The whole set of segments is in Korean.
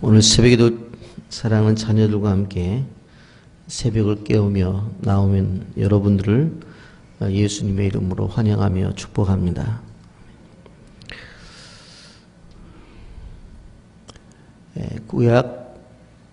오늘 새벽에도 사랑하는 자녀들과 함께 새벽을 깨우며 나오면 여러분들을 예수님의 이름으로 환영하며 축복합니다. 구약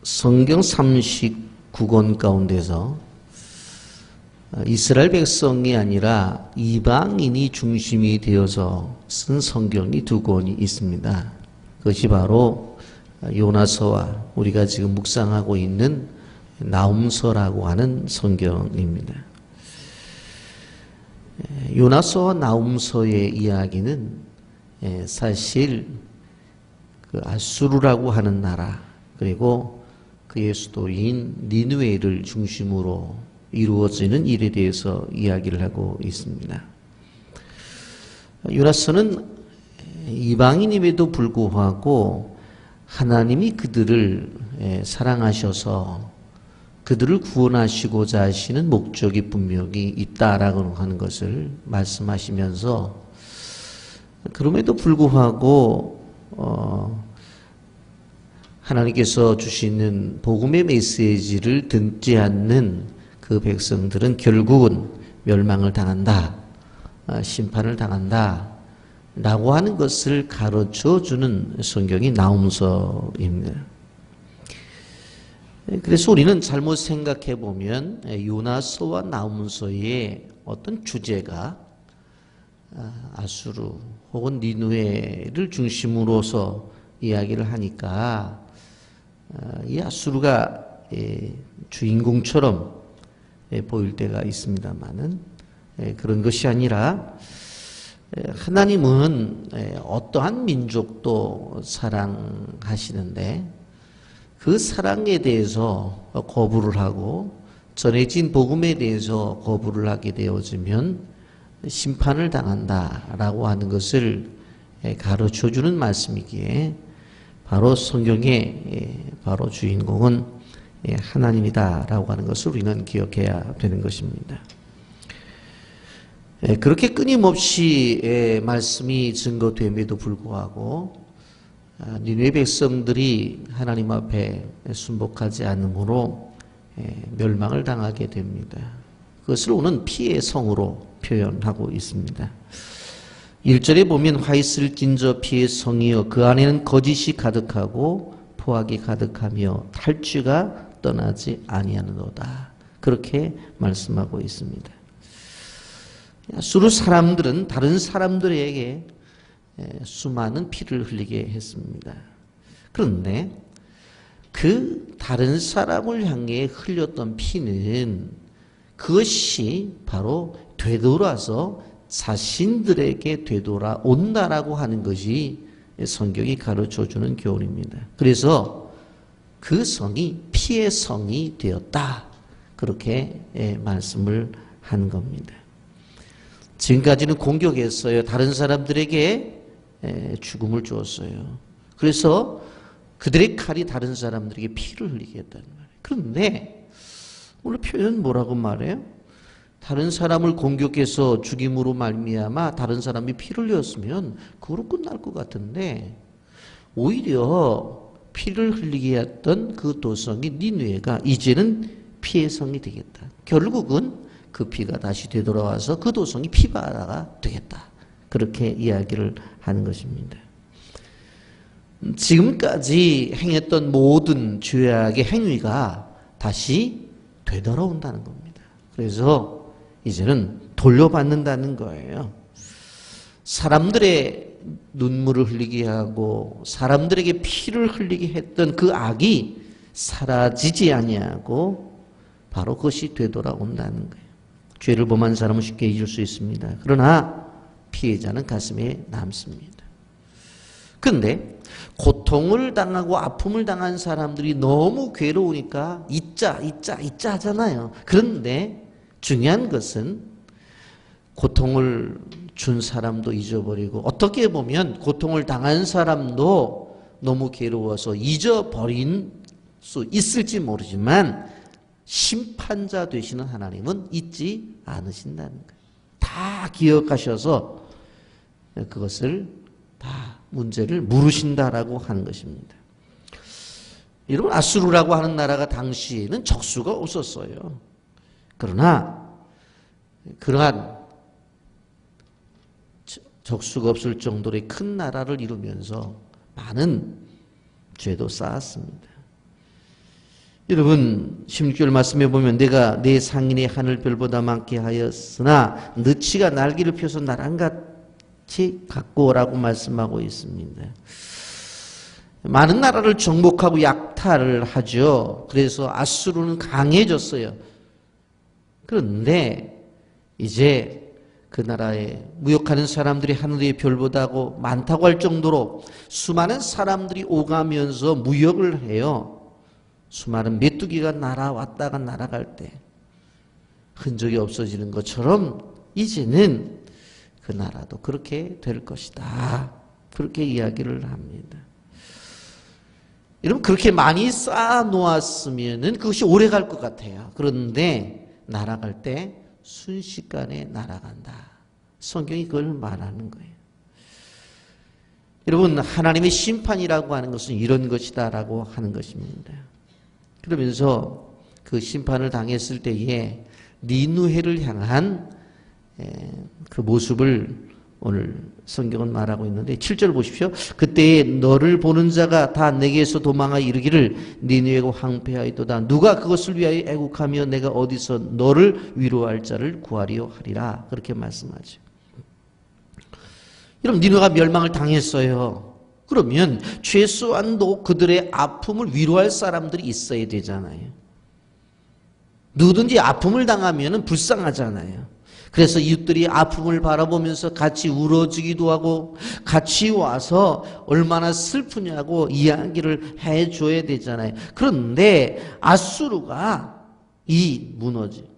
성경 39권 가운데서 이스라엘 백성이 아니라 이방인이 중심이 되어서 쓴 성경이 두 권이 있습니다. 그것이 바로 요나서와 우리가 지금 묵상하고 있는 나훔서라고 하는 성경입니다. 요나서와 나훔서의 이야기는 사실 그 아수르라고 하는 나라 그리고 그의 수도인 니느웨를 중심으로 이루어지는 일에 대해서 이야기를 하고 있습니다. 요나서는 이방인임에도 불구하고 하나님이 그들을 사랑하셔서 그들을 구원하시고자 하시는 목적이 분명히 있다라고 하는 것을 말씀하시면서 그럼에도 불구하고 하나님께서 주시는 복음의 메시지를 듣지 않는 그 백성들은 결국은 멸망을 당한다, 심판을 당한다 라고 하는 것을 가르쳐 주는 성경이 나훔서입니다. 그래서 우리는 잘못 생각해 보면 요나서와 나훔서의 어떤 주제가 아수르 혹은 니느웨를 중심으로서 이야기를 하니까 이 아수르가 주인공처럼 보일 때가 있습니다만은 그런 것이 아니라 하나님은 어떠한 민족도 사랑하시는데 그 사랑에 대해서 거부를 하고 전해진 복음에 대해서 거부를 하게 되어지면 심판을 당한다라고 하는 것을 가르쳐주는 말씀이기에 바로 성경의 바로 주인공은 하나님이다라고 하는 것을 우리는 기억해야 되는 것입니다. 그렇게 끊임없이 말씀이 증거됨에도 불구하고 니느웨 백성들이 하나님 앞에 순복하지 않으므로 멸망을 당하게 됩니다. 그것을 오늘 피의 성으로 표현하고 있습니다. 1절에 보면 화 있을 진저 피의 성이여 그 안에는 거짓이 가득하고 포악이 가득하며 탈취가 떠나지 아니하는도다. 그렇게 말씀하고 있습니다. 아수르 사람들은 다른 사람들에게 수많은 피를 흘리게 했습니다. 그런데 그 다른 사람을 향해 흘렸던 피는 그것이 바로 되돌아서 자신들에게 되돌아온다라고 하는 것이 성경이 가르쳐주는 교훈입니다. 그래서 그 성이 피의 성이 되었다. 그렇게 말씀을 한 겁니다. 지금까지는 공격했어요. 다른 사람들에게 죽음을 주었어요. 그래서 그들의 칼이 다른 사람들에게 피를 흘리게 했다는 말이에요. 그런데 오늘 표현 뭐라고 말해요? 다른 사람을 공격해서 죽임으로 말미암아 다른 사람이 피를 흘렸으면 그거로 끝날 것 같은데 오히려 피를 흘리게 했던 그 도성이 니느웨가 이제는 피의 성이 되겠다. 결국은 그 피가 다시 되돌아와서 그 도성이 피바다가 되겠다. 그렇게 이야기를 하는 것입니다. 지금까지 행했던 모든 죄악의 행위가 다시 되돌아온다는 겁니다. 그래서 이제는 돌려받는다는 거예요. 사람들의 눈물을 흘리게 하고 사람들에게 피를 흘리게 했던 그 악이 사라지지 아니하고 바로 그것이 되돌아온다는 거예요. 죄를 범한 사람은 쉽게 잊을 수 있습니다. 그러나 피해자는 가슴에 남습니다. 그런데 고통을 당하고 아픔을 당한 사람들이 너무 괴로우니까 잊자 하잖아요. 그런데 중요한 것은 고통을 준 사람도 잊어버리고 어떻게 보면 고통을 당한 사람도 너무 괴로워서 잊어버린 수 있을지 모르지만 심판자 되시는 하나님은 잊지 않으신다는 거예요. 다 기억하셔서 그것을 다 문제를 물으신다라고 하는 것입니다. 여러분, 아수르라고 하는 나라가 당시에는 적수가 없었어요. 그러나 그러한 적수가 없을 정도의 큰 나라를 이루면서 많은 죄도 쌓았습니다. 여러분, 16절 말씀해 보면 내가 내 상인의 하늘별보다 많게 하였으나 너치가 날개를 펴서 나랑같이 갖고 오라고 말씀하고 있습니다. 많은 나라를 정복하고 약탈을 하죠. 그래서 아수르는 강해졌어요. 그런데 이제 그 나라에 무역하는 사람들이 하늘의 별보다고 많다고 할 정도로 수많은 사람들이 오가면서 무역을 해요. 수많은 메뚜기가 날아왔다가 날아갈 때 흔적이 없어지는 것처럼 이제는 그 나라도 그렇게 될 것이다. 그렇게 이야기를 합니다. 여러분, 그렇게 많이 쌓아 놓았으면은 그것이 오래 갈 것 같아요. 그런데 날아갈 때 순식간에 날아간다. 성경이 그걸 말하는 거예요. 여러분, 하나님의 심판이라고 하는 것은 이런 것이다라고 하는 것입니다. 그러면서 그 심판을 당했을 때에 니느웨를 향한 그 모습을 오늘 성경은 말하고 있는데 7절 보십시오. 그때에 너를 보는 자가 다 내게서 도망하여 이르기를 니느웨가 황폐하였도다. 누가 그것을 위하여 애국하며 내가 어디서 너를 위로할 자를 구하리요 하리라. 그렇게 말씀하죠. 여러분, 니느웨가 멸망을 당했어요. 그러면 최소한도 그들의 아픔을 위로할 사람들이 있어야 되잖아요. 누구든지 아픔을 당하면 불쌍하잖아요. 그래서 이웃들이 아픔을 바라보면서 같이 울어주기도 하고 같이 와서 얼마나 슬프냐고 이야기를 해줘야 되잖아요. 그런데 아수르가 이 무너지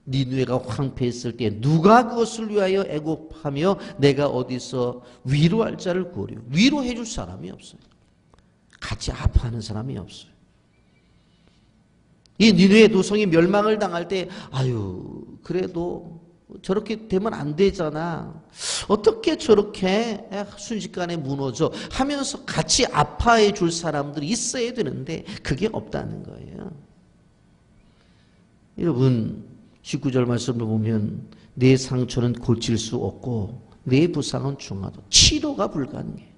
니느웨가 황폐했을 때 누가 그것을 위하여 애곡하며 내가 어디서 위로할 자를 구하리요. 위로해 줄 사람이 없어요. 같이 아파하는 사람이 없어요. 이 니느웨 도성이 멸망을 당할 때 아유 그래도 저렇게 되면 안 되잖아. 어떻게 저렇게 순식간에 무너져 하면서 같이 아파해 줄 사람들이 있어야 되는데 그게 없다는 거예요. 여러분, 19절 말씀을 보면 내 상처는 고칠 수 없고 내 부상은 중하도 치료가 불가능해.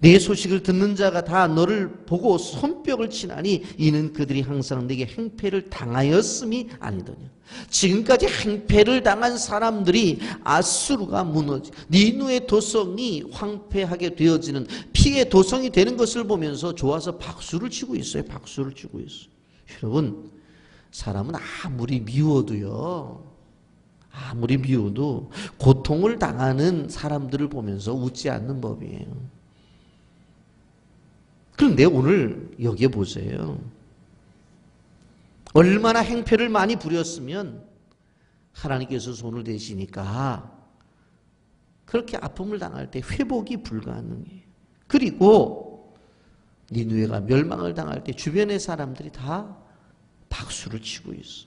내 소식을 듣는 자가 다 너를 보고 손뼉을 치나니 이는 그들이 항상 내게 행패를 당하였음이 아니더냐. 지금까지 행패를 당한 사람들이 아수르가 무너지 니느웨 도성이 황폐하게 되어지는 피해 도성이 되는 것을 보면서 좋아서 박수를 치고 있어요. 박수를 치고 있어요. 여러분, 사람은 아무리 미워도요, 아무리 미워도 고통을 당하는 사람들을 보면서 웃지 않는 법이에요. 그런데 오늘 여기에 보세요. 얼마나 행패를 많이 부렸으면 하나님께서 손을 대시니까 그렇게 아픔을 당할 때 회복이 불가능해요. 그리고 니느웨가 멸망을 당할 때 주변의 사람들이 다 박수를 치고 있어.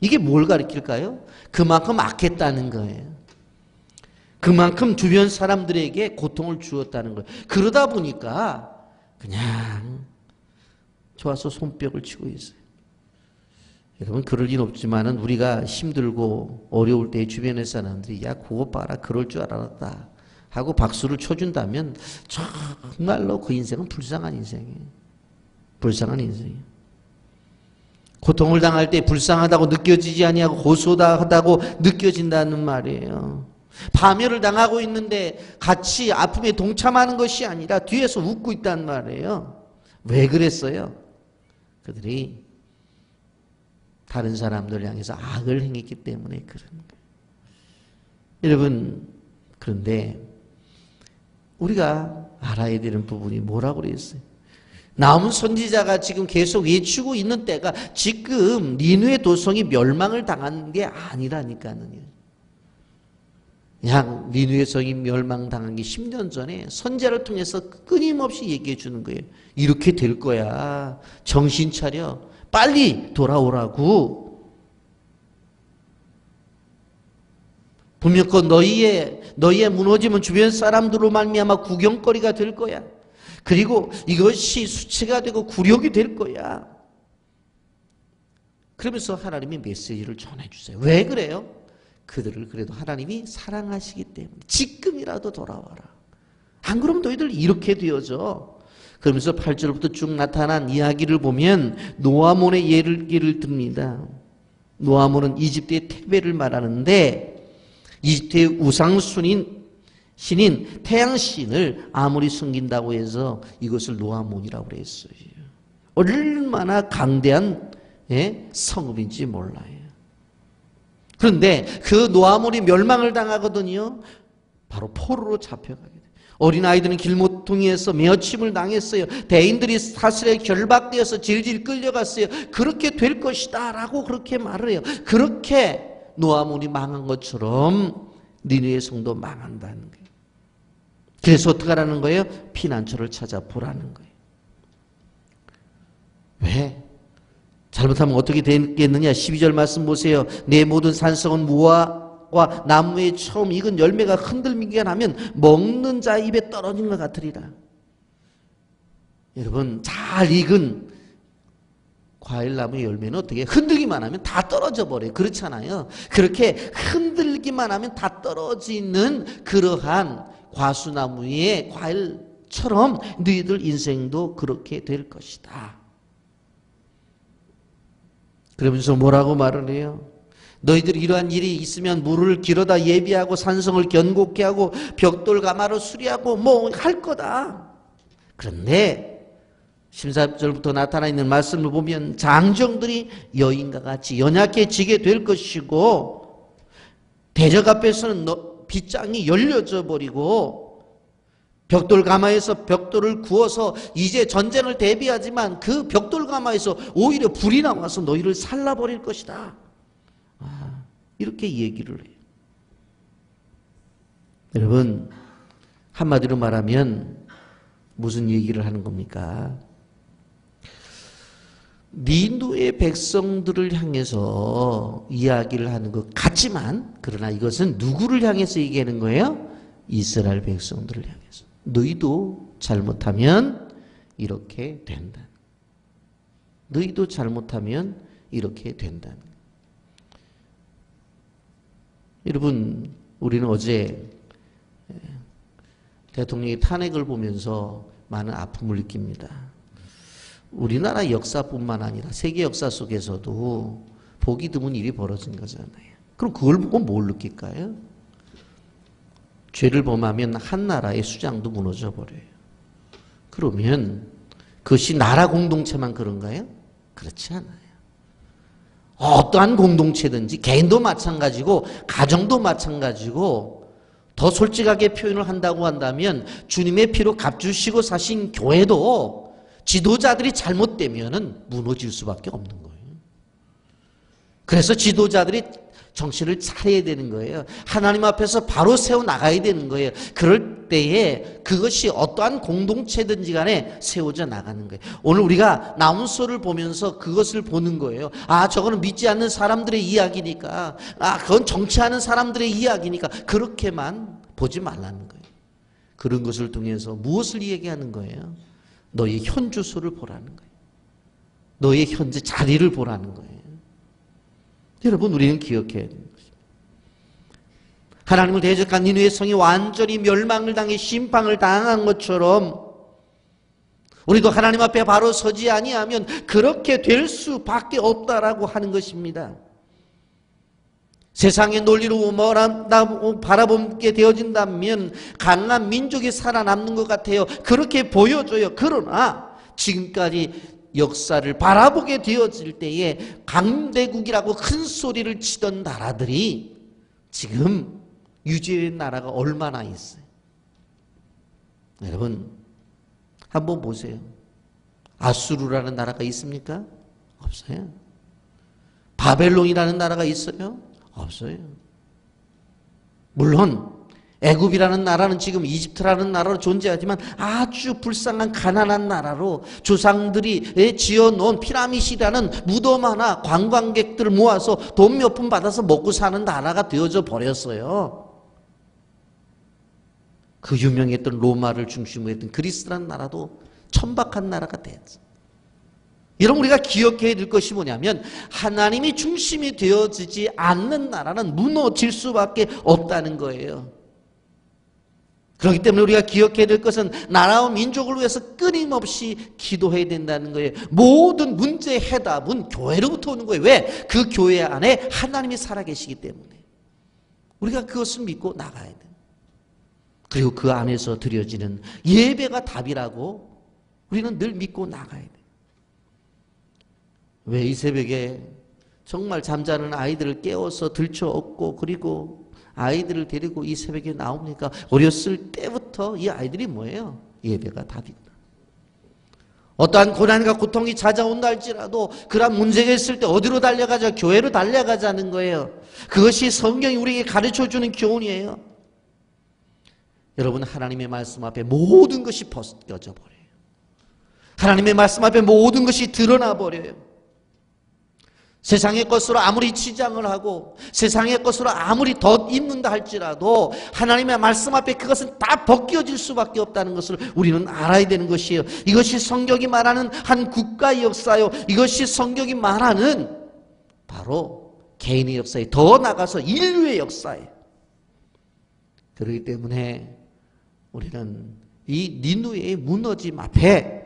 이게 뭘 가리킬까요? 그만큼 악했다는 거예요. 그만큼 주변 사람들에게 고통을 주었다는 거예요. 그러다 보니까 그냥 좋아서 손뼉을 치고 있어요. 여러분, 그럴 일 없지만은 우리가 힘들고 어려울 때 주변의 사람들이 야 그거 봐라 그럴 줄 알았다 하고 박수를 쳐준다면 정말로 그 인생은 불쌍한 인생이에요. 불쌍한 인생이에요. 고통을 당할 때 불쌍하다고 느껴지지 아니하고 고소하다고 느껴진다는 말이에요. 파멸을 당하고 있는데 같이 아픔에 동참하는 것이 아니라 뒤에서 웃고 있단 말이에요. 왜 그랬어요? 그들이 다른 사람들을 향해서 악을 행했기 때문에 그런 거예요. 여러분, 그런데 우리가 알아야 되는 부분이 뭐라고 그랬어요? 나훔 선지자가 지금 계속 외치고 있는 때가 지금 니느웨 도성이 멸망을 당한 게 아니라니까요. 그냥 니느웨 성이 멸망당한 게 10년 전에 선지자를 통해서 끊임없이 얘기해 주는 거예요. 이렇게 될 거야. 정신 차려. 빨리 돌아오라고. 분명히 너희의 무너짐은 주변 사람들로 말미암아 구경거리가 될 거야. 그리고 이것이 수치가 되고 굴욕이 될 거야. 그러면서 하나님이 메시지를 전해주세요. 왜 그래요? 그들을 그래도 하나님이 사랑하시기 때문에 지금이라도 돌아와라. 안 그러면 너희들 이렇게 되어져. 그러면서 8절부터 쭉 나타난 이야기를 보면 노아몬의 예를 듭니다. 노아몬은 이집트의 택배를 말하는데 이집트의 우상순인 신인 태양신을 아무리 숨긴다고 해서 이것을 노아몬이라고 그랬어요. 얼마나 강대한 성읍인지 몰라요. 그런데 그 노아몬이 멸망을 당하거든요. 바로 포로로 잡혀가게 돼요. 어린아이들은 길모퉁이에서 메어침을 당했어요. 대인들이 사슬에 결박되어서 질질 끌려갔어요. 그렇게 될 것이다 라고 그렇게 말을 해요. 그렇게 노아몬이 망한 것처럼 니느웨 성도 망한다는 거예요. 그래서 어떻게 하라는 거예요? 피난처를 찾아보라는 거예요. 왜? 잘못하면 어떻게 되겠느냐? 12절 말씀 보세요. 내 모든 산성은 무화과 나무에 처음 익은 열매가 흔들리기가 나면 먹는 자 입에 떨어진 것 같으리라. 여러분, 잘 익은 과일나무의 열매는 어떻게 흔들기만 하면 다 떨어져 버려요. 그렇잖아요. 그렇게 흔들기만 하면 다 떨어지는 그러한 과수나무의 과일처럼 너희들 인생도 그렇게 될 것이다. 그러면서 뭐라고 말을 해요? 너희들이 이러한 일이 있으면 물을 길어다 예비하고 산성을 견고케 하고 벽돌 가마를 수리하고 뭐 할 거다. 그런데 14절부터 나타나 있는 말씀을 보면 장정들이 여인과 같이 연약해지게 될 것이고 대적 앞에서는 빗장이 열려져 버리고 벽돌 가마에서 벽돌을 구워서 이제 전쟁을 대비하지만 그 벽돌 가마에서 오히려 불이 나와서 너희를 살라버릴 것이다. 이렇게 얘기를 해요. 여러분, 한마디로 말하면 무슨 얘기를 하는 겁니까? 니느웨 백성들을 향해서 이야기를 하는 것 같지만 그러나 이것은 누구를 향해서 얘기하는 거예요? 이스라엘 백성들을 향해서. 너희도 잘못하면 이렇게 된다. 너희도 잘못하면 이렇게 된다. 여러분, 우리는 어제 대통령의 탄핵을 보면서 많은 아픔을 느낍니다. 우리나라 역사뿐만 아니라 세계 역사 속에서도 보기 드문 일이 벌어진 거잖아요. 그럼 그걸 보고 뭘 느낄까요? 죄를 범하면 한 나라의 수장도 무너져 버려요. 그러면 그것이 나라 공동체만 그런가요? 그렇지 않아요. 어떠한 공동체든지 개인도 마찬가지고 가정도 마찬가지고 더 솔직하게 표현을 한다고 한다면 주님의 피로 값주시고 사신 교회도 지도자들이 잘못되면 무너질 수밖에 없는 거예요. 그래서 지도자들이 정신을 차려야 되는 거예요. 하나님 앞에서 바로 세워나가야 되는 거예요. 그럴 때에 그것이 어떠한 공동체든지 간에 세워져 나가는 거예요. 오늘 우리가 나훈서를 보면서 그것을 보는 거예요. 저거는 믿지 않는 사람들의 이야기니까, 그건 정치하는 사람들의 이야기니까 그렇게만 보지 말라는 거예요. 그런 것을 통해서 무엇을 얘기하는 거예요? 너의 현 주소를 보라는 거예요. 너의 현재 자리를 보라는 거예요. 여러분, 우리는 기억해야 되는 것입니다. 하나님을 대적한 니느웨 성이 완전히 멸망을 당해 심판을 당한 것처럼 우리도 하나님 앞에 바로 서지 아니하면 그렇게 될 수밖에 없다라고 하는 것입니다. 세상의 논리로 바라보게 되어진다면 강한 민족이 살아남는 것 같아요. 그렇게 보여줘요. 그러나 지금까지 역사를 바라보게 되어질 때에 강대국이라고 큰 소리를 치던 나라들이 지금 유지된 나라가 얼마나 있어요. 여러분, 한번 보세요. 아수르라는 나라가 있습니까? 없어요. 바벨론이라는 나라가 있어요? 없어요. 물론 애굽이라는 나라는 지금 이집트라는 나라로 존재하지만 아주 불쌍한 가난한 나라로 조상들이 지어놓은 피라미드라는 무덤 하나 관광객들을 모아서 돈 몇 푼 받아서 먹고 사는 나라가 되어져 버렸어요. 그 유명했던 로마를 중심으로 했던 그리스라는 나라도 천박한 나라가 되었죠. 여러분, 우리가 기억해야 될 것이 뭐냐면 하나님이 중심이 되어지지 않는 나라는 무너질 수밖에 없다는 거예요. 그렇기 때문에 우리가 기억해야 될 것은 나라와 민족을 위해서 끊임없이 기도해야 된다는 거예요. 모든 문제의 해답은 교회로부터 오는 거예요. 왜? 그 교회 안에 하나님이 살아계시기 때문에. 우리가 그것을 믿고 나가야 돼요. 그리고 그 안에서 드려지는 예배가 답이라고 우리는 늘 믿고 나가야 돼요. 왜 이 새벽에 정말 잠자는 아이들을 깨워서 들쳐업고 그리고 아이들을 데리고 이 새벽에 나옵니까? 어렸을 때부터 이 아이들이 뭐예요? 예배가 답이다. 어떠한 고난과 고통이 찾아온다 할지라도 그런 문제가 있을 때 어디로 달려가자? 교회로 달려가자는 거예요. 그것이 성경이 우리에게 가르쳐주는 교훈이에요. 여러분, 하나님의 말씀 앞에 모든 것이 벗겨져 버려요. 하나님의 말씀 앞에 모든 것이 드러나 버려요. 세상의 것으로 아무리 치장을 하고 세상의 것으로 아무리 덧입는다 할지라도 하나님의 말씀 앞에 그것은 다 벗겨질 수밖에 없다는 것을 우리는 알아야 되는 것이에요. 이것이 성경이 말하는 한 국가의 역사요. 이것이 성경이 말하는 바로 개인의 역사에 더 나가서 인류의 역사예요. 그렇기 때문에 우리는 이 니누의 무너짐 앞에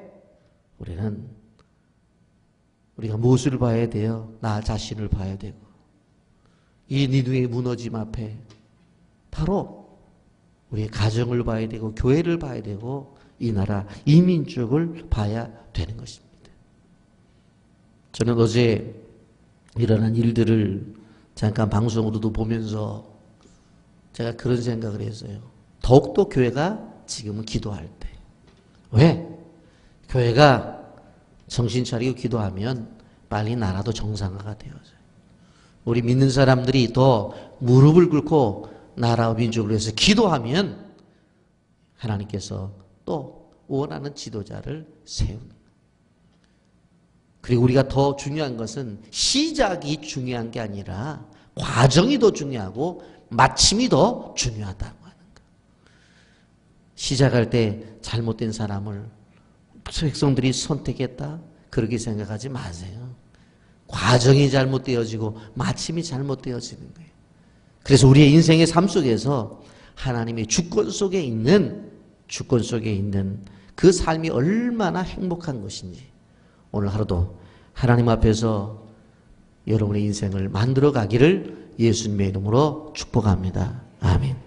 우리가 무엇을 봐야 돼요? 나 자신을 봐야 되고, 이 니누의 무너짐 앞에 바로 우리의 가정을 봐야 되고 교회를 봐야 되고 이 나라 이민족을 봐야 되는 것입니다. 저는 어제 일어난 일들을 잠깐 방송으로도 보면서 제가 그런 생각을 했어요. 더욱더 교회가 지금은 기도할 때. 왜? 교회가 정신 차리고 기도하면 빨리 나라도 정상화가 되어져요. 우리 믿는 사람들이 더 무릎을 꿇고 나라와 민족을 위해서 기도하면 하나님께서 또 원하는 지도자를 세우는 거예요. 그리고 우리가 더 중요한 것은 시작이 중요한 게 아니라 과정이 더 중요하고 마침이 더 중요하다고 하는 거예요. 시작할 때 잘못된 사람을 백성들이 선택했다? 그렇게 생각하지 마세요. 과정이 잘못되어지고 마침이 잘못되어지는 거예요. 그래서 우리의 인생의 삶 속에서 하나님의 주권 속에 있는 그 삶이 얼마나 행복한 것인지 오늘 하루도 하나님 앞에서 여러분의 인생을 만들어 가기를 예수님의 이름으로 축복합니다. 아멘.